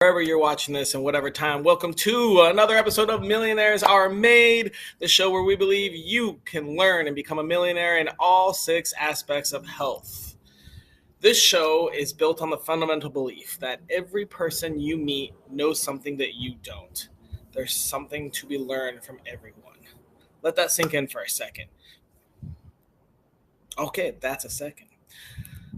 Wherever you're watching this and whatever time, welcome to another episode of Millionaires Are Made, the show where we believe you can learn and become a millionaire in all 6 aspects of health. This show is built on the fundamental belief that every person you meet knows something that you don't. There's something to be learned from everyone. Let that sink in for a second. Okay, that's a second.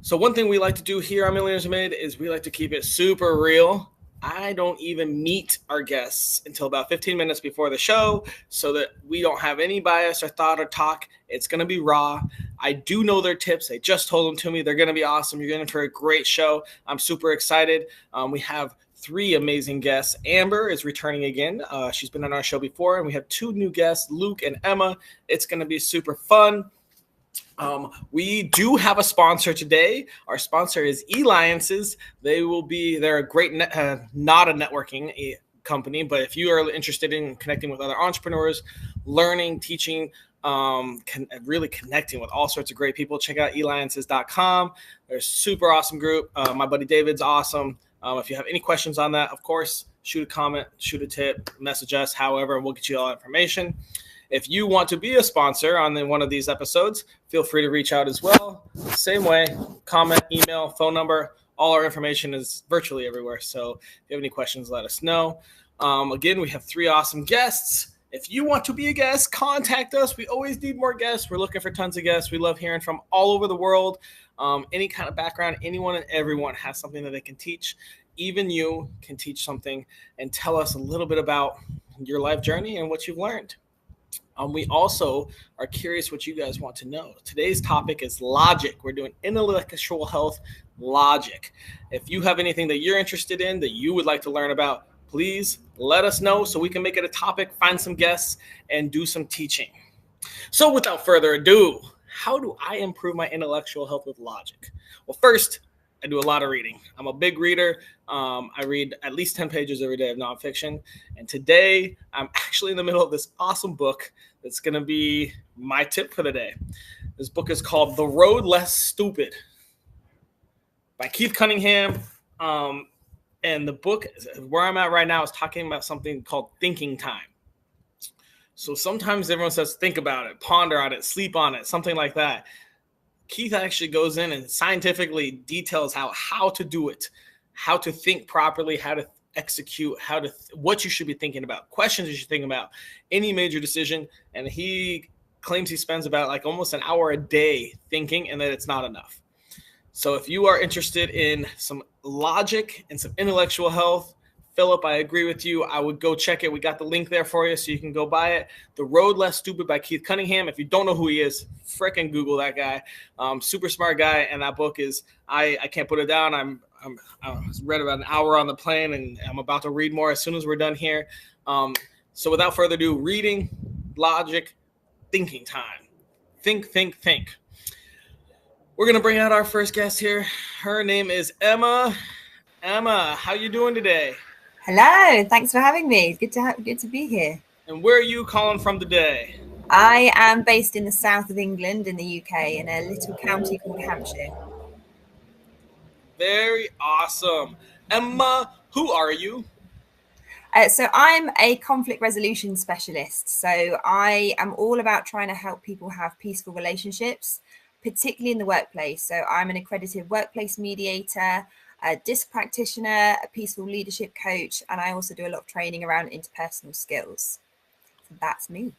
So one thing we like to do here on Millionaires Are Made is we like to keep it super real. I don't even meet our guests until about 15 minutes before the show so that we don't have any bias or thought or talk. It's going to be raw. I do know their tips. I just told them to me. They're going to be awesome. You're going to for a great show. I'm super excited. We have 3 amazing guests. Amber is returning again. She's been on our show before, and we have 2 new guests, Luke and Emma. It's going to be super fun. We do have a sponsor today. Our sponsor is eLiances. They're a great, not a networking company, but if you are interested in connecting with other entrepreneurs, learning, teaching, really connecting with all sorts of great people, check out eLiances.com. They're a super awesome group. My buddy David's awesome. If you have any questions on that, of course, shoot a comment, shoot a tip, message us, however, and we'll get you all information. If you want to be a sponsor on one of these episodes, feel free to reach out as well. Same way, comment, email, phone number, all our information is virtually everywhere. So if you have any questions, let us know. Again, we have 3 awesome guests. If you want to be a guest, contact us. We always need more guests. We're looking for tons of guests. We love hearing from all over the world. Any kind of background, anyone and everyone has something that they can teach. Even you can teach something and tell us a little bit about your life journey and what you've learned. We also are curious what you guys want to know. Today's topic is logic. We're doing intellectual health logic. If you have anything that you're interested in that you would like to learn about, please let us know so we can make it a topic, find some guests, and do some teaching. So without further ado, how do I improve my intellectual health with logic? Well, first, I do a lot of reading. I'm a big reader. I read at least 10 pages every day of nonfiction. And today, I'm actually in the middle of this awesome book that's going to be my tip for the day. This book is called The Road Less Stupid by Keith Cunningham. And the book, where I'm at right now, is talking about something called thinking time. So sometimes everyone says, think about it, ponder on it, sleep on it, something like that. Keith actually goes in and scientifically details how to do it, how to think properly, how to execute, what you should be thinking about, questions you should think about, any major decision. And he claims he spends about like almost an hour a day thinking, and that it's not enough. So if you are interested in some logic and some intellectual health, Philip, I agree with you. I would go check it. We got the link there for you so you can go buy it. The Road Less Stupid by Keith Cunningham. If you don't know who he is, frickin' Google that guy. Super smart guy. And that book is, I can't put it down. I read about an hour on the plane, and I'm about to read more as soon as we're done here. So without further ado, reading, logic, thinking time. Think. We're going to bring out our first guest here. Her name is Emma. Emma, how you doing today? Hello, thanks for having me. Good to be here. And where are you calling from today? I am based in the south of England in the UK in a little county called Hampshire. Very awesome. Emma, who are you? So I'm a conflict resolution specialist. So I am all about trying to help people have peaceful relationships, particularly in the workplace. So I'm an accredited workplace mediator, a DISC practitioner, a peaceful leadership coach, and I also do a lot of training around interpersonal skills. So that's me.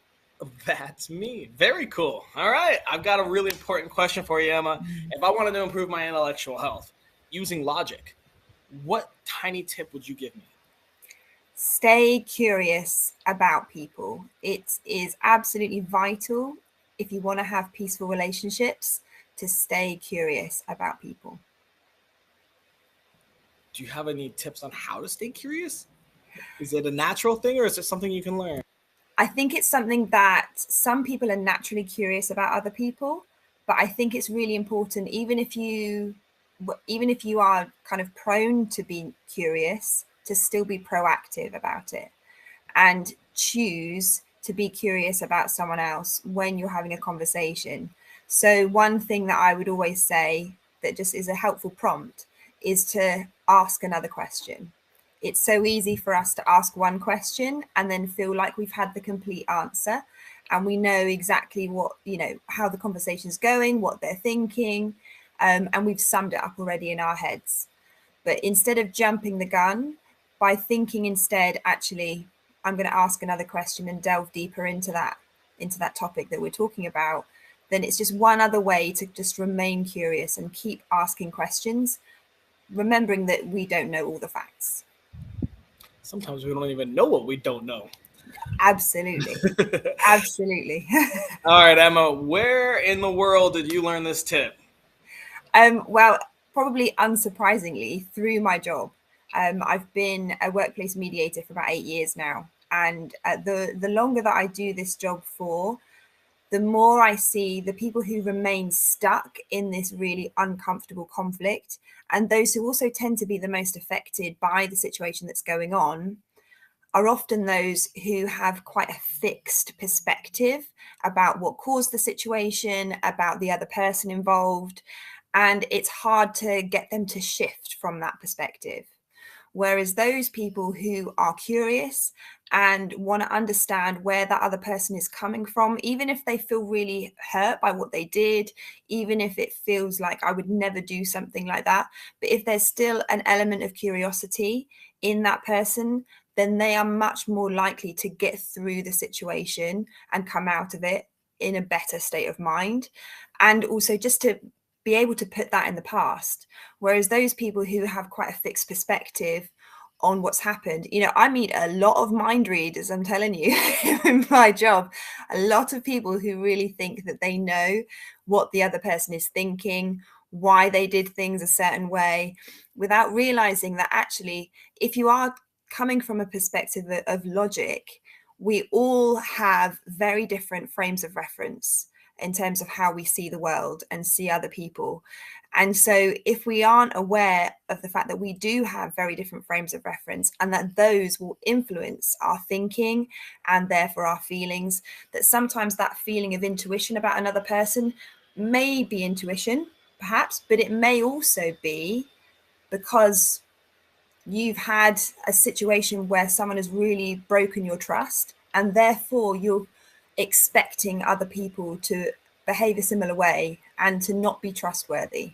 That's me. Very cool. All right. I've got a really important question for you, Emma. If I wanted to improve my intellectual health using logic, what tiny tip would you give me? Stay curious about people. It is absolutely vital if you want to have peaceful relationships to stay curious about people. Do you have any tips on how to stay curious? Is it a natural thing, or is it something you can learn? I think it's something that some people are naturally curious about other people, but I think it's really important, even if you are kind of prone to be curious, to still be proactive about it and choose to be curious about someone else when you're having a conversation. So one thing that I would always say that just is a helpful prompt is to ask another question. It's so easy for us to ask one question and then feel like we've had the complete answer and we know exactly what, how the conversation's going, what they're thinking, and we've summed it up already in our heads. But instead of jumping the gun, by thinking instead, actually, I'm going to ask another question and delve deeper into that topic that we're talking about, then it's just one other way to just remain curious and keep asking questions, remembering that we don't know all the facts. Sometimes we don't even know what we don't know. Absolutely. Absolutely. All right, Emma, where in the world did you learn this tip? Well, probably unsurprisingly, through my job. I've been a workplace mediator for about 8 years now. And the longer that I do this job for, the more I see the people who remain stuck in this really uncomfortable conflict, and those who also tend to be the most affected by the situation that's going on, are often those who have quite a fixed perspective about what caused the situation, about the other person involved, and it's hard to get them to shift from that perspective. Whereas those people who are curious and want to understand where that other person is coming from, even if they feel really hurt by what they did, even if it feels like I would never do something like that, but if there's still an element of curiosity in that person, then they are much more likely to get through the situation and come out of it in a better state of mind. And also just to be able to put that in the past. Whereas those people who have quite a fixed perspective on what's happened, I meet a lot of mind readers, I'm telling you, in my job, a lot of people who really think that they know what the other person is thinking, why they did things a certain way, without realizing that actually, if you are coming from a perspective of logic, we all have very different frames of reference in terms of how we see the world and see other people. And so if we aren't aware of the fact that we do have very different frames of reference and that those will influence our thinking and therefore our feelings, that sometimes that feeling of intuition about another person may be intuition, perhaps, but it may also be because you've had a situation where someone has really broken your trust and therefore you're expecting other people to behave a similar way and to not be trustworthy.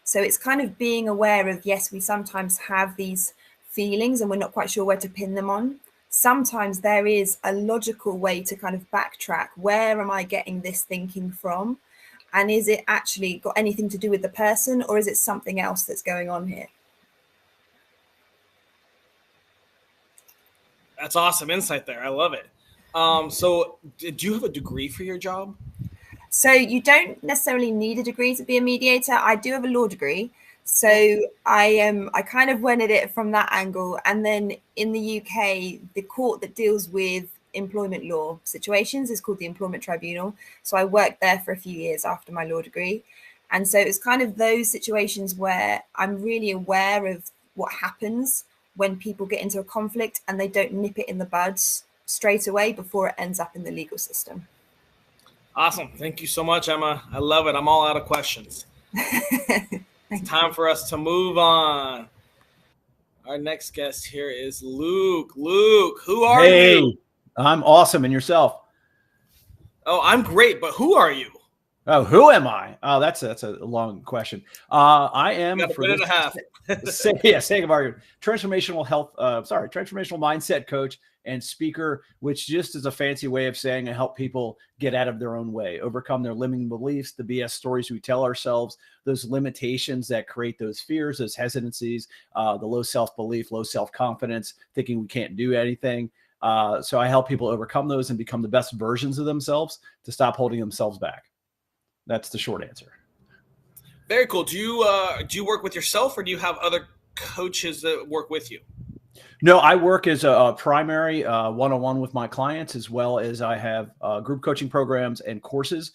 So it's kind of being aware of, yes, we sometimes have these feelings and we're not quite sure where to pin them on. Sometimes there is a logical way to kind of backtrack. Where am I getting this thinking from? And is it actually got anything to do with the person, or is it something else that's going on here? That's awesome insight there. I love it. So did you have a degree for your job? So you don't necessarily need a degree to be a mediator. I do have a law degree. So I kind of went at it from that angle. And then in the UK, the court that deals with employment law situations is called the Employment Tribunal. So I worked there for a few years after my law degree. And so it's kind of those situations where I'm really aware of what happens when people get into a conflict and they don't nip it in the bud straight away before it ends up in the legal system. Awesome. Thank you so much, Emma. I love it. I'm all out of questions. It's time for us to move on. Our next guest here is Luke. Luke, who are you? I'm awesome. And yourself? Oh, I'm great, but who are you? Oh, who am I? Oh, that's a long question. I am got a minute and a half. Sake of argument, transformational mindset coach and speaker, which just is a fancy way of saying I help people get out of their own way, overcome their limiting beliefs, the BS stories we tell ourselves, those limitations that create those fears, those hesitancies, the low self-belief, low self-confidence, thinking we can't do anything. So I help people overcome those and become the best versions of themselves to stop holding themselves back. That's the short answer. Very cool. Do you work with yourself, or do you have other coaches that work with you? No, I work as a primary one-on-one with my clients, as well as I have group coaching programs and courses,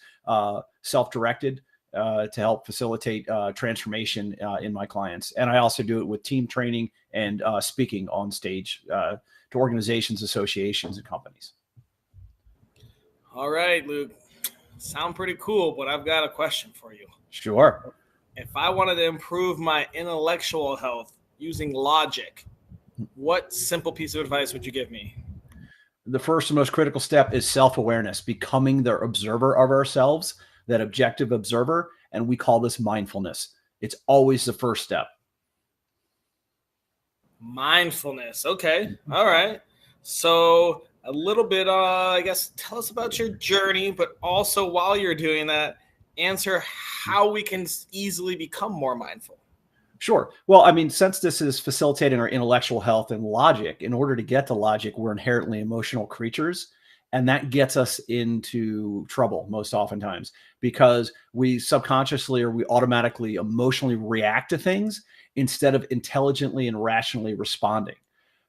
self-directed, to help facilitate transformation in my clients. And I also do it with team training and speaking on stage to organizations, associations, and companies. All right, Luke. Sound pretty cool, but I've got a question for you. Sure. If I wanted to improve my intellectual health using logic, what simple piece of advice would you give me? The first and most critical step is self-awareness, becoming the observer of ourselves, that objective observer. And we call this mindfulness. It's always the first step. Mindfulness. Okay. All right. So a little bit, I guess, tell us about your journey, but also while you're doing that, answer how we can easily become more mindful. Sure. Well, I mean, since this is facilitating our intellectual health and logic, in order to get to logic, we're inherently emotional creatures. And that gets us into trouble most oftentimes because we subconsciously or we automatically emotionally react to things instead of intelligently and rationally responding.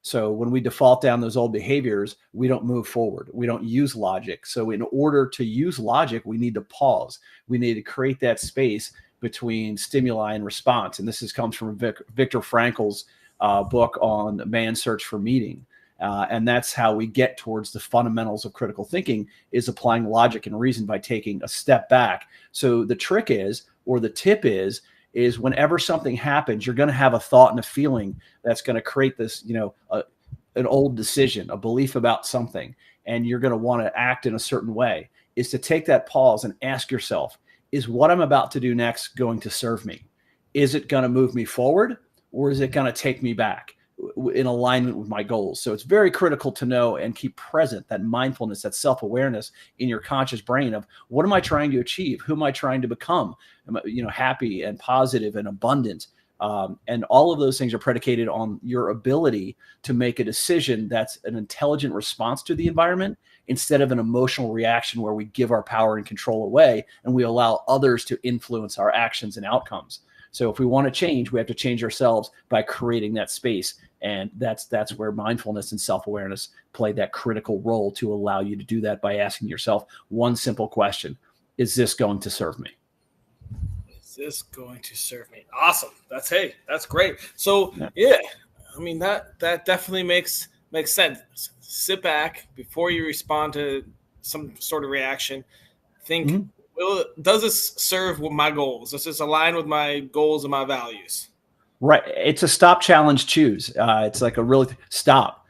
So when we default down those old behaviors, we don't move forward. We don't use logic. So in order to use logic, we need to pause. We need to create that space between stimuli and response. And comes from Viktor Frankl's book on man's search for meaning. And that's how we get towards the fundamentals of critical thinking, is applying logic and reason by taking a step back. So the trick is, or the tip is whenever something happens, you're going to have a thought and a feeling that's going to create this, an old decision, a belief about something, and you're going to want to act in a certain way, is to take that pause and ask yourself, is what I'm about to do next going to serve me? Is it going to move me forward, or is it going to take me back in alignment with my goals? So it's very critical to know and keep present that mindfulness, that self-awareness in your conscious brain of what am I trying to achieve? Who am I trying to become? Am I, happy and positive and abundant? And all of those things are predicated on your ability to make a decision that's an intelligent response to the environment instead of an emotional reaction where we give our power and control away and we allow others to influence our actions and outcomes. So if we want to change, we have to change ourselves by creating that space. And that's where mindfulness and self-awareness play that critical role to allow you to do that by asking yourself one simple question: is this going to serve me? Is this going to serve me? Awesome. That's great. So yeah, I mean, that definitely makes sense. Sit back before you respond to some sort of reaction. Think, does this serve my goals? Does this align with my goals and my values? Right. It's a stop, challenge, choose. It's like a really stop.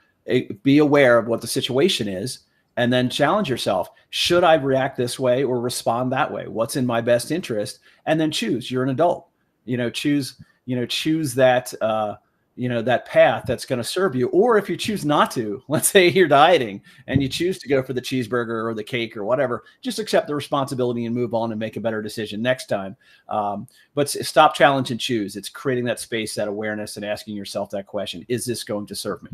Be aware of what the situation is, and then challenge yourself. Should I react this way or respond that way? What's in my best interest? And then choose. You're an adult. Choose that. That path that's going to serve you. Or if you choose not to, let's say you're dieting and you choose to go for the cheeseburger or the cake or whatever, just accept the responsibility and move on and make a better decision next time. But stop, challenge, and choose. It's creating that space, that awareness, and asking yourself that question: is this going to serve me?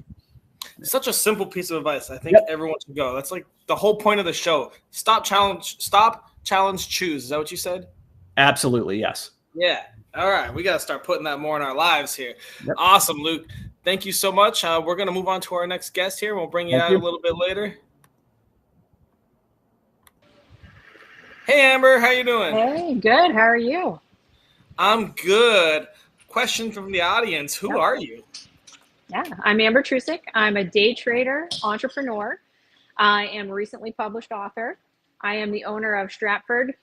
Such a simple piece of advice. I think everyone should go. That's like the whole point of the show. Stop, challenge, choose. Is that what you said? Absolutely. Yes. Yeah. All right. We got to start putting that more in our lives here. Yep. Awesome, Luke. Thank you so much. We're going to move on to our next guest here. We'll bring you out a little bit later. Hey, Amber. How you doing? Hey, good. How are you? I'm good. Question from the audience. Who are you? Yeah, I'm Amber Trusick. I'm a day trader, entrepreneur. I am a recently published author. I am the owner of Stratford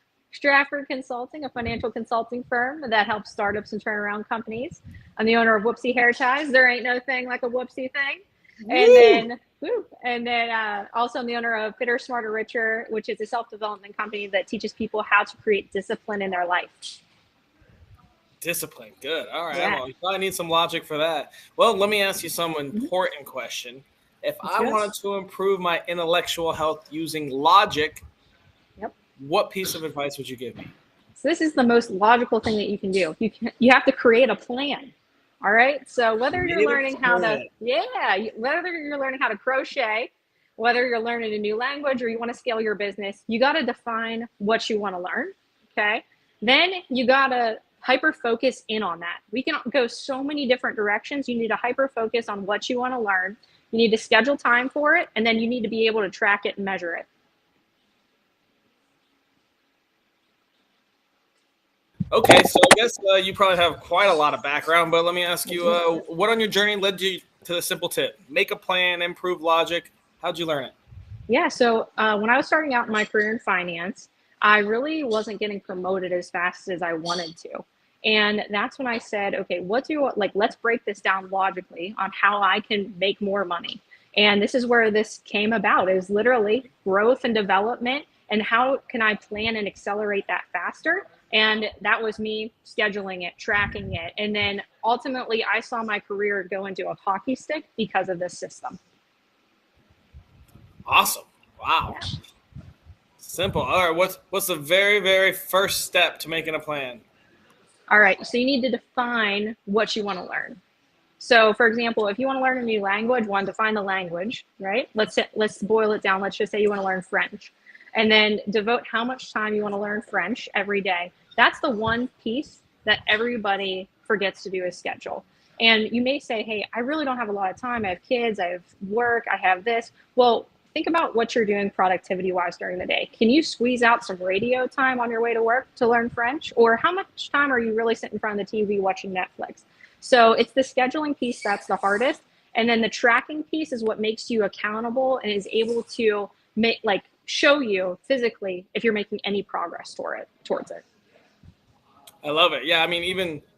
Consulting, a financial consulting firm that helps startups and turnaround companies. I'm the owner of Whoopsie Hair Ties. There ain't no thing like a whoopsie thing. And then also I'm the owner of Fitter, Smarter, Richer, which is a self-development company that teaches people how to create discipline in their life. Discipline. Good. All right. Yeah. Well, you probably need some logic for that. Well, let me ask you some important question. If I wanted to improve my intellectual health using logic, what piece of advice would you give me? So this is the most logical thing that you can do. You have to create a plan. All right. So whether you're learning how to crochet, whether you're learning a new language or you want to scale your business, you got to define what you want to learn. Okay. Then you got to hyper focus in on that. We can go so many different directions. You need to hyper focus on what you want to learn. You need to schedule time for it, and then you need to be able to track it and measure it. Okay, so I guess you probably have quite a lot of background, but let me ask you, what on your journey led you to the simple tip? Make a plan, improve logic. How'd you learn it? Yeah, so when I was starting out in my career in finance, I really wasn't getting promoted as fast as I wanted to. And that's when I said, okay, let's break this down logically on how I can make more money. And this is where this came about, is literally growth and development, and how can I plan and accelerate that faster? And that was me scheduling it, tracking it. And then ultimately I saw my career go into a hockey stick because of this system. Awesome. Wow. Yeah. Simple. All right. What's the very, very first step to making a plan? All right. So you need to define what you want to learn. So for example, if you want to learn a new language, one, define the language, right? Let's boil it down. Let's just say you want to learn French, and then devote how much time you want to learn French every day. That's the one piece that everybody forgets to do, is schedule. And you may say, hey, I really don't have a lot of time. I have kids, I have work, I have this. Well, think about what you're doing productivity wise during the day. Can you squeeze out some radio time on your way to work to learn French? Or how much time are you really sitting in front of the TV watching Netflix? So it's the scheduling piece that's the hardest. And then the tracking piece is what makes you accountable and is able to show you physically if you're making any progress towards it. I love it. Yeah, I mean,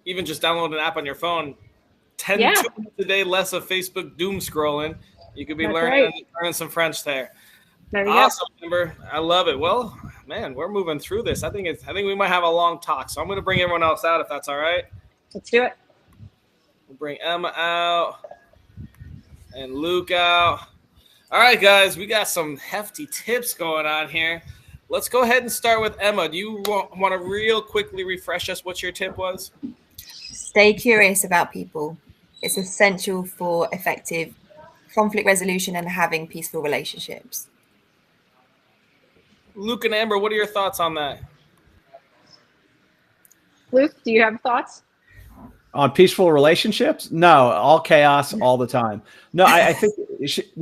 even just download an app on your phone, 2 minutes a day less of Facebook doom scrolling. You could be learning some French there. There you awesome, Amber. I love it. Well, man, we're moving through this. I think we might have a long talk, so I'm going to bring everyone else out if that's all right. Let's do it. We'll bring Emma out and Luke out. All right, guys, we got some hefty tips going on here. Let's go ahead and start with Emma. Do you want to real quickly refresh us what your tip was? Stay curious about people. It's essential for effective conflict resolution and having peaceful relationships. Luke and Amber, what are your thoughts on that? Luke, do you have thoughts? On peaceful relationships? No, all chaos all the time. No, I think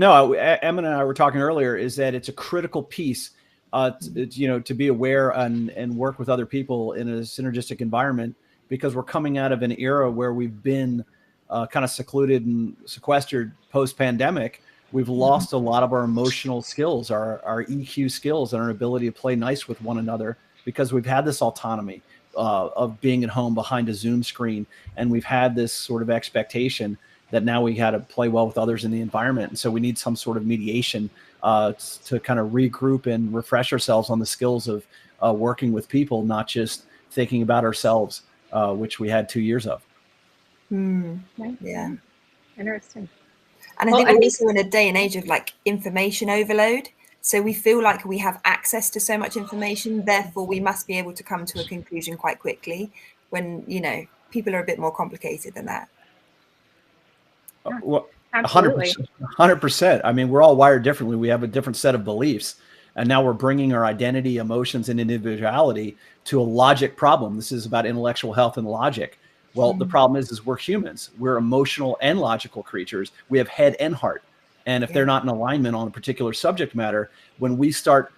Emma and I were talking earlier, is that it's a critical piece, to be aware and work with other people in a synergistic environment, because we're coming out of an era where we've been kind of secluded and sequestered post-pandemic. We've lost a lot of our emotional skills, our EQ skills, and our ability to play nice with one another, because we've had this autonomy of being at home behind a Zoom screen. And we've had this sort of expectation that now we got to play well with others in the environment. And so we need some sort of mediation to kind of regroup and refresh ourselves on the skills of working with people, not just thinking about ourselves, which we had 2 years of. Yeah. Interesting. And I think we're also in a day and age of information overload. So we feel like we have access to so much information, therefore we must be able to come to a conclusion quite quickly, when, people are a bit more complicated than that. Well, 100%. I mean, we're all wired differently. We have a different set of beliefs. And now we're bringing our identity, emotions, and individuality to a logic problem. This is about intellectual health and logic. Well, the problem is we're humans. We're emotional and logical creatures. We have head and heart. And if they're not in alignment on a particular subject matter, when we start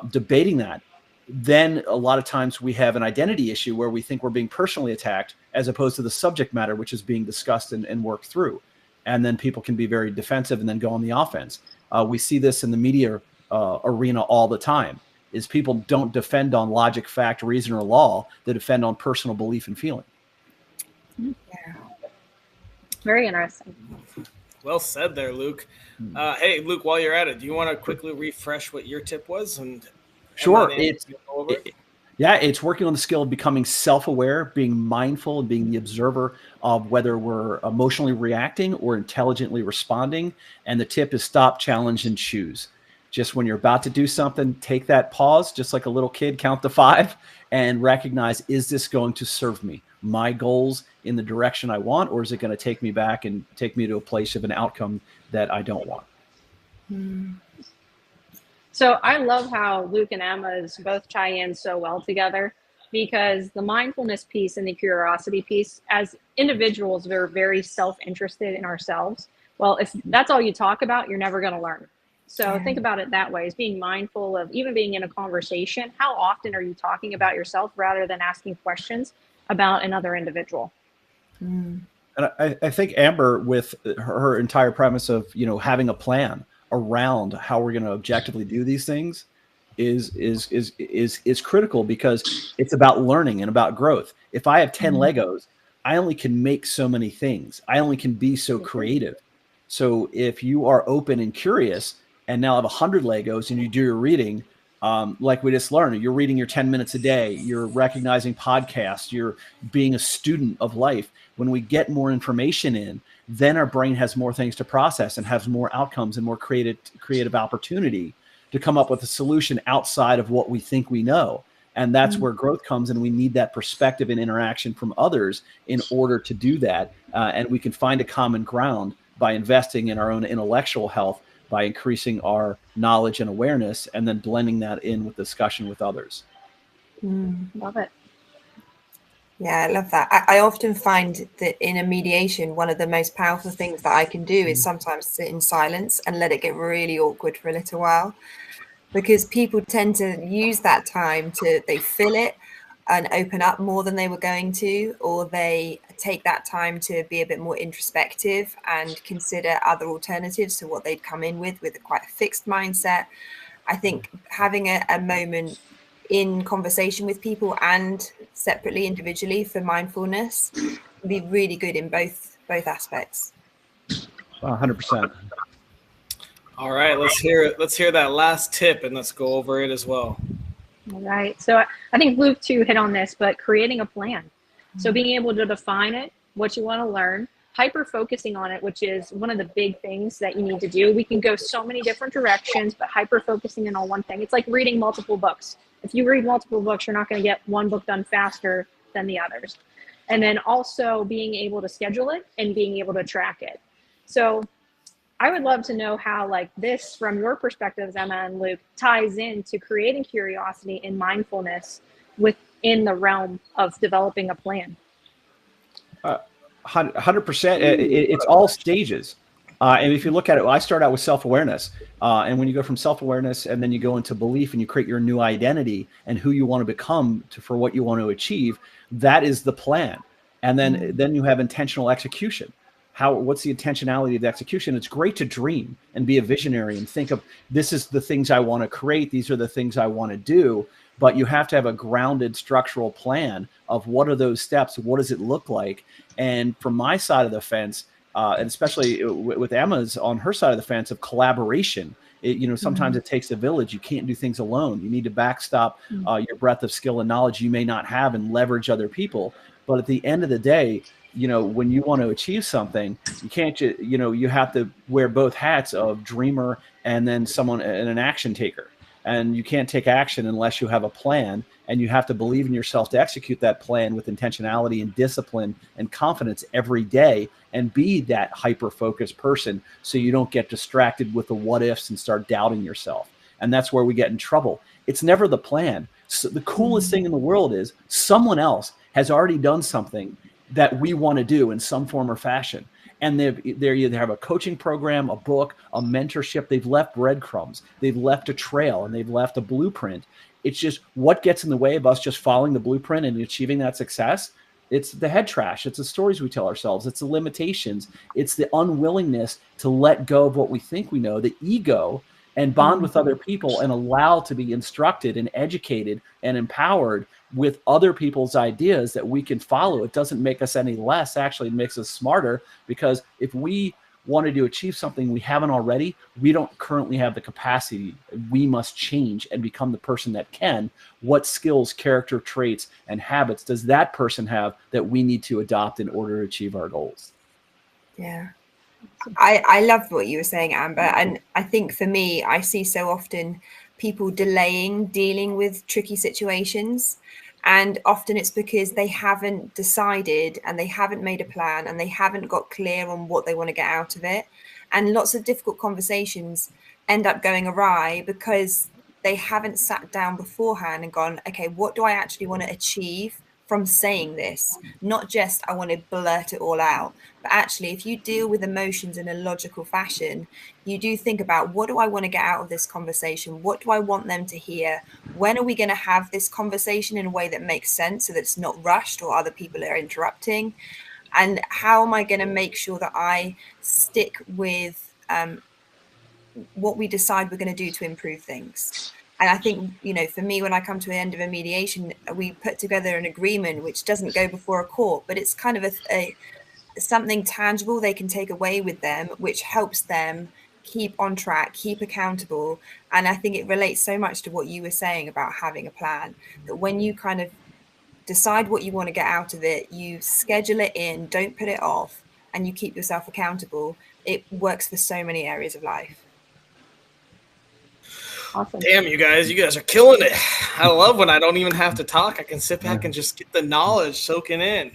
debating that, then a lot of times we have an identity issue where we think we're being personally attacked, as opposed to the subject matter, which is being discussed and worked through. And then people can be very defensive and then go on the offense. We see this in the media arena all the time, is people don't defend on logic, fact, reason, or law. They defend on personal belief and feeling. Yeah. Very interesting. Well said there, Luke. Hey, Luke, while you're at it, do you want to quickly refresh what your tip was? Sure. It's working on the skill of becoming self-aware, being mindful, and being the observer of whether we're emotionally reacting or intelligently responding. And the tip is stop, challenge, and choose. Just when you're about to do something, take that pause, just like a little kid, count to 5, and recognize, is this going to serve me, my goals, in the direction I want, or is it going to take me back and take me to a place of an outcome that I don't want? So I love how Luke and Emma's both tie in so well together, because the mindfulness piece and the curiosity piece, as individuals, we're very self-interested in ourselves. Well, if that's all you talk about, you're never going to learn. So think about it that way, as being mindful of even being in a conversation. How often are you talking about yourself rather than asking questions about another individual? And I think Amber, with her entire premise of, having a plan around how we're going to objectively do these things, is critical, because it's about learning and about growth. If I have 10 Legos, I only can make so many things. I only can be so creative. So if you are open and curious and now have 100 Legos and you do your reading, like we just learned, you're reading your 10 minutes a day, you're recognizing podcasts, you're being a student of life. When we get more information in, then our brain has more things to process and has more outcomes and more creative opportunity to come up with a solution outside of what we think we know. And that's where growth comes. And we need that perspective and interaction from others in order to do that. And we can find a common ground by investing in our own intellectual health, by increasing our knowledge and awareness, and then blending that in with discussion with others. Love it. Yeah, I love that. I often find that in a mediation, one of the most powerful things that I can do is sometimes sit in silence and let it get really awkward for a little while, because people tend to use that time they fill it and open up more than they were going to, or they take that time to be a bit more introspective and consider other alternatives to what they'd come in with quite a fixed mindset. I think having a moment in conversation with people and separately, individually, for mindfulness can be really good in both aspects. 100%. All right, let's hear that last tip, and let's go over it as well. All right. So I think Luke too hit on this, but creating a plan. So being able to define it, what you want to learn, hyper focusing on it, which is one of the big things that you need to do. We can go so many different directions, but hyper focusing in on one thing. It's like reading multiple books. If you read multiple books, you're not going to get one book done faster than the others. And then also being able to schedule it and being able to track it. So I would love to know how, like, this, from your perspectives, Emma and Luke, ties into creating curiosity and mindfulness within the realm of developing a plan. 100%. It's all stages. And if you look at it, I start out with self-awareness. And when you go from self-awareness and then you go into belief and you create your new identity and who you want to become for what you want to achieve, that is the plan. And then you have intentional execution. What's the intentionality of the execution? It's great to dream and be a visionary and think of, this is the things I want to create. These are the things I want to do. But you have to have a grounded structural plan of what are those steps? What does it look like? And from my side of the fence, and especially with Emma's on her side of the fence of collaboration, sometimes it takes a village. You can't do things alone. You need to backstop your breadth of skill and knowledge you may not have and leverage other people. But at the end of the day, when you want to achieve something, you can't, you have to wear both hats of dreamer and then an action taker. And you can't take action unless you have a plan, and you have to believe in yourself to execute that plan with intentionality and discipline and confidence every day, and be that hyper-focused person so you don't get distracted with the what ifs and start doubting yourself. And that's where we get in trouble. It's never the plan. So the coolest thing in the world is someone else has already done something that we want to do in some form or fashion. And they either have a coaching program, a book, a mentorship. They've left breadcrumbs. They've left a trail, and they've left a blueprint. It's just what gets in the way of us just following the blueprint and achieving that success. It's the head trash. It's the stories we tell ourselves. It's the limitations. It's the unwillingness to let go of what we think we know, the ego, and bond with other people and allow to be instructed and educated and empowered with other people's ideas that we can follow. It doesn't make us any less. Actually, it makes us smarter, because if we wanted to achieve something we haven't already, we don't currently have the capacity. We must change and become the person that can. What skills, character traits, and habits does that person have that we need to adopt in order to achieve our goals? Yeah. I love what you were saying, Amber. And I think for me, I see so often people dealing with tricky situations. And often it's because they haven't decided and they haven't made a plan and they haven't got clear on what they want to get out of it. And lots of difficult conversations end up going awry because they haven't sat down beforehand and gone, okay, what do I actually want to achieve from saying this? Not just I want to blurt it all out, but actually if you deal with emotions in a logical fashion, you do think about, what do I want to get out of this conversation? What do I want them to hear? When are we going to have this conversation in a way that makes sense so that it's not rushed or other people are interrupting? And how am I going to make sure that I stick with what we decide we're going to do to improve things? And I think, you know, for me, when I come to the end of a mediation, we put together an agreement which doesn't go before a court, but it's kind of a something tangible they can take away with them, which helps them keep on track, keep accountable. And I think it relates so much to what you were saying about having a plan, that when you kind of decide what you want to get out of it, you schedule it in, don't put it off, and you keep yourself accountable. It works for so many areas of life. Awesome. Damn, you guys are killing it. I love when I don't even have to talk. I can sit back and just get the knowledge soaking in.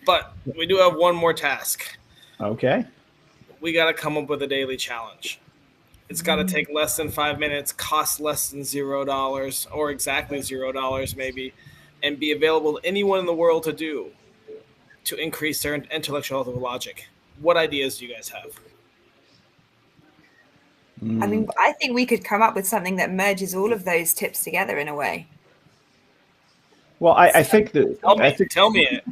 But we do have one more task. Okay. We got to come up with a daily challenge. It's got to take less than 5 minutes, cost less than $0 or exactly $0 maybe, and be available to anyone in the world to do to increase their intellectual logic. What ideas do you guys have? I mean, I think we could come up with something that merges all of those tips together in a way. Well, I think that tell me it.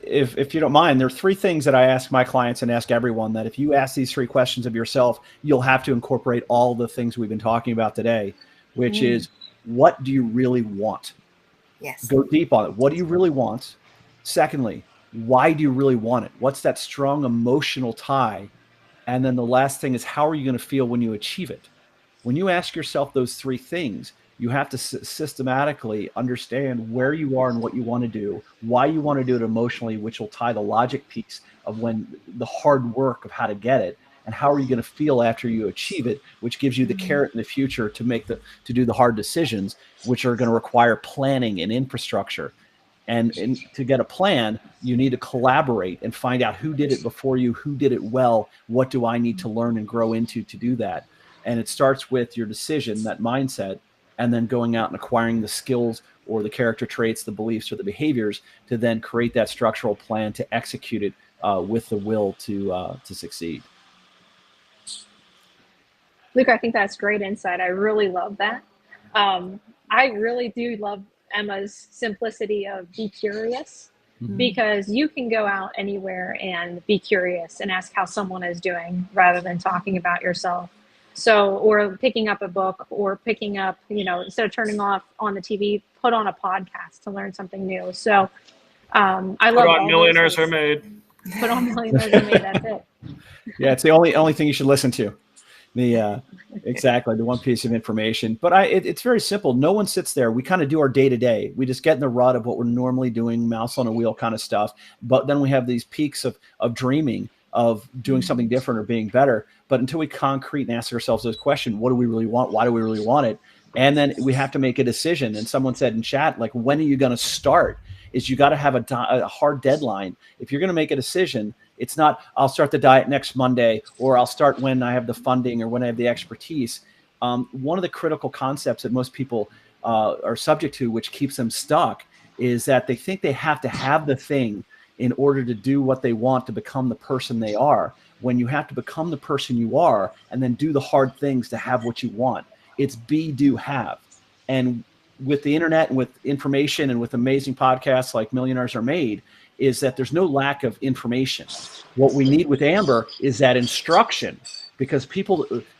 If you don't mind, there are 3 things that I ask my clients and ask everyone, that if you ask these 3 questions of yourself, you'll have to incorporate all the things we've been talking about today, which is, what do you really want? Yes. Go deep on it. What do you really want? Secondly, why do you really want it? What's that strong emotional tie? And then the last thing is, how are you going to feel when you achieve it? When you ask yourself those 3 things, you have to systematically understand where you are and what you want to do, why you want to do it emotionally, which will tie the logic piece of when the hard work of how to get it, and how are you going to feel after you achieve it, which gives you the carrot in the future to do the hard decisions, which are going to require planning and infrastructure. And to get a plan, you need to collaborate and find out who did it before you, who did it well, what do I need to learn and grow into to do that. And it starts with your decision, that mindset, and then going out and acquiring the skills or the character traits, the beliefs or the behaviors to then create that structural plan to execute it with the will to succeed. Luke, I think that's great insight. I really love that. I really do love Emma's simplicity of be curious, because you can go out anywhere and be curious and ask how someone is doing rather than talking about yourself. So, or picking up a book, or picking up, instead of turning off on the TV, put on a podcast to learn something new. So I love all Millionaires Are Made. Put on Millionaires Are Made. That's it. Yeah, it's the only thing you should listen to. Exactly, the one piece of information. But it's very simple. No one sits there. We kind of do our day to day. We just get in the rut of what we're normally doing, mouse on a wheel kind of stuff. But then we have these peaks of dreaming, of doing something different or being better. But until we concrete and ask ourselves those questions, what do we really want? Why do we really want it? And then we have to make a decision. And someone said in chat, like, when are you going to start? Is you got to have a hard deadline. If you're going to make a decision, it's not, I'll start the diet next Monday, or I'll start when I have the funding or when I have the expertise. One of the critical concepts that most people are subject to, which keeps them stuck, is that they think they have to have the thing in order to do what they want, to become the person they are, when you have to become the person you are and then do the hard things to have what you want. It's be, do, have. And with the internet and with information and with amazing podcasts like Millionaires Are Made, is that there's no lack of information. What we need with Amber is that instruction, because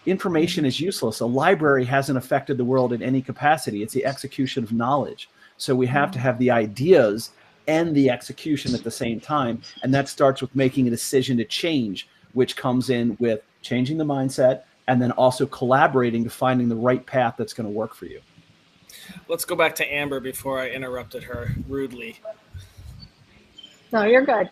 information is useless. A library hasn't affected the world in any capacity. It's the execution of knowledge. So we have to have the ideas and the execution at the same time. And that starts with making a decision to change, which comes in with changing the mindset and then also collaborating to finding the right path that's going to work for you. Let's go back to Amber before I interrupted her rudely. No, you're good.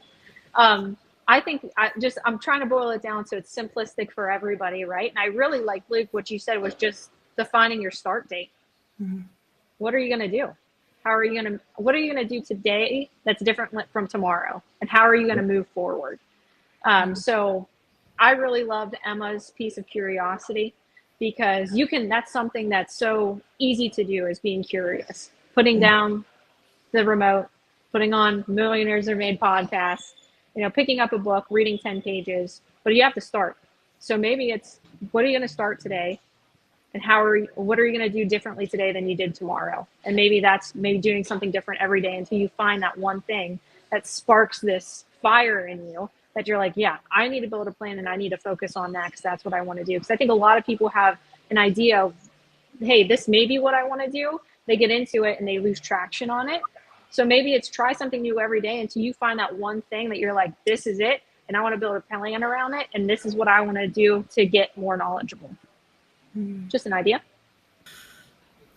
I think I'm trying to boil it down so it's simplistic for everybody, right? And I really like, Luke, what you said was just defining your start date. What are you going to do? What are you going to do today that's different from tomorrow? And how are you going to move forward? So I really loved Emma's piece of curiosity, because that's something that's so easy to do, is being curious, putting down the remote, putting on Millionaires Are Made podcast, picking up a book, reading 10 pages, but you have to start. So maybe it's, what are you going to start today? And what are you going to do differently today than you did tomorrow? And maybe that's doing something different every day until you find that one thing that sparks this fire in you that you're like, yeah, I need to build a plan and I need to focus on that, because that's what I want to do. Because I think a lot of people have an idea of hey, this may be what I want to do. They get into it and they lose traction on it. So maybe it's try something new every day until you find that one thing that you're like, this is it. And I want to build a plan around it. And this is what I want to do to get more knowledgeable. Just an idea.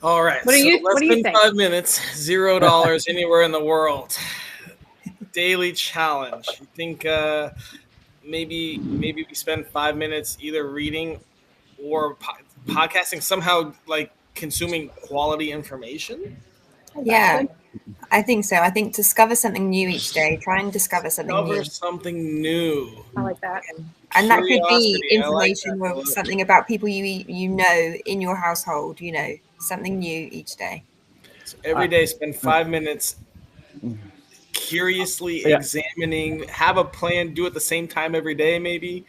All right. What do you less than think? 5 minutes, $0 anywhere in the world. Daily challenge. You think maybe we spend 5 minutes either reading or podcasting, somehow like consuming quality information? Yeah, I think so. I think discover something new each day. Try and discover something new. Something new. I like that. And that could be Curiosity, I like information that. or something about people you know in your household, something new each day. So every day, spend 5 minutes curiously examining, have a plan, do it at the same time every day, maybe.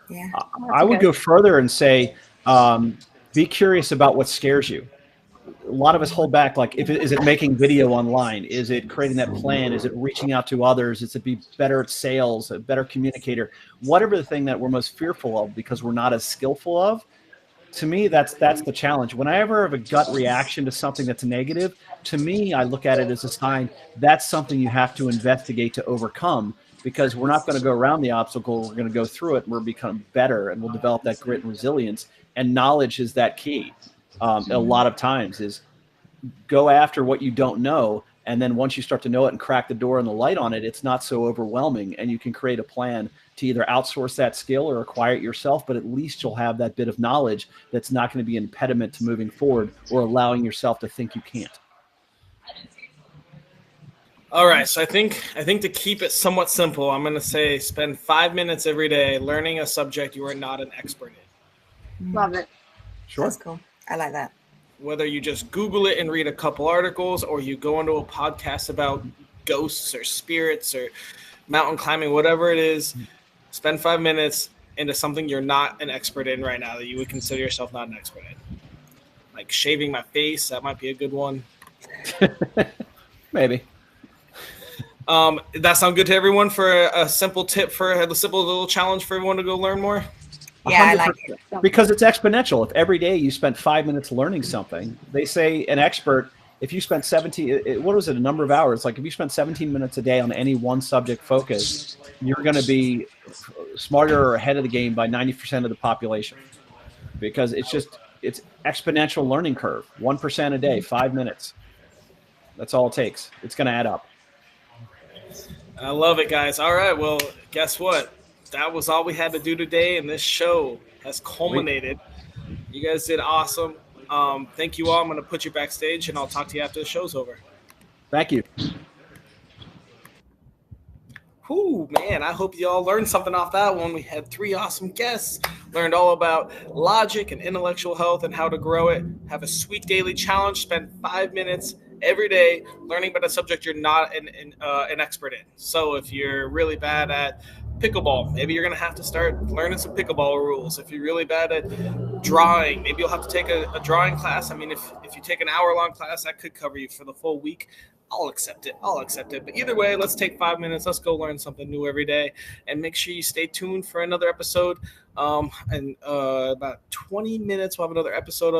Yeah. I would go further and say, be curious about what scares you. A lot of us hold back. Like, is it making video online? Is it creating that plan? Is it reaching out to others? Is it be better at sales, a better communicator? Whatever the thing that we're most fearful of because we're not as skillful of, to me, that's the challenge. When I ever have a gut reaction to something that's negative, to me, I look at it as a sign that's something you have to investigate to overcome, because we're not going to go around the obstacle. We're going to go through it and we'll become better and we'll develop that grit and resilience. And knowledge is that key. A lot of times is go after what you don't know. And then once you start to know it and crack the door and the light on it, it's not so overwhelming. And you can create a plan to either outsource that skill or acquire it yourself, but at least you'll have that bit of knowledge that's not going to be an impediment to moving forward or allowing yourself to think you can't. All right. So I think to keep it somewhat simple, I'm going to say spend 5 minutes every day learning a subject you are not an expert in. Love it. Sure. That's cool. I like that. Whether you just Google it and read a couple articles, or you go into a podcast about ghosts or spirits or mountain climbing, whatever it is, spend 5 minutes into something you're not an expert in right now that you would consider yourself not an expert in. Like shaving my face, that might be a good one. Maybe. That sound good to everyone for a simple tip, for a simple little challenge for everyone to go learn more? Yeah, I like it. Because it's exponential. If every day you spent 5 minutes learning something, they say an expert, if you spent 17, what was it, a number of hours? Like if you spent 17 minutes a day on any one subject focus, you're going to be smarter or ahead of the game by 90% of the population. Because it's exponential learning curve. 1% a day, 5 minutes. That's all it takes. It's going to add up. I love it, guys. All right. Well, guess what? That was all we had to do today, and this show has culminated. You guys did awesome. Thank you all. I'm going to put you backstage, and I'll talk to you after the show's over. Thank you. Whew, man, I hope you all learned something off that one. We had 3 awesome guests, learned all about logic and intellectual health and how to grow it. Have a sweet daily challenge. Spend 5 minutes every day learning about a subject you're not an expert in. So if you're really bad at pickleball, maybe you're going to have to start learning some pickleball rules. If you're really bad at drawing, maybe you'll have to take a drawing class. I mean, if you take an hour-long class, that could cover you for the full week. I'll accept it. But either way, let's take 5 minutes. Let's go learn something new every day. And make sure you stay tuned for another episode. And about 20 minutes, we'll have another episode of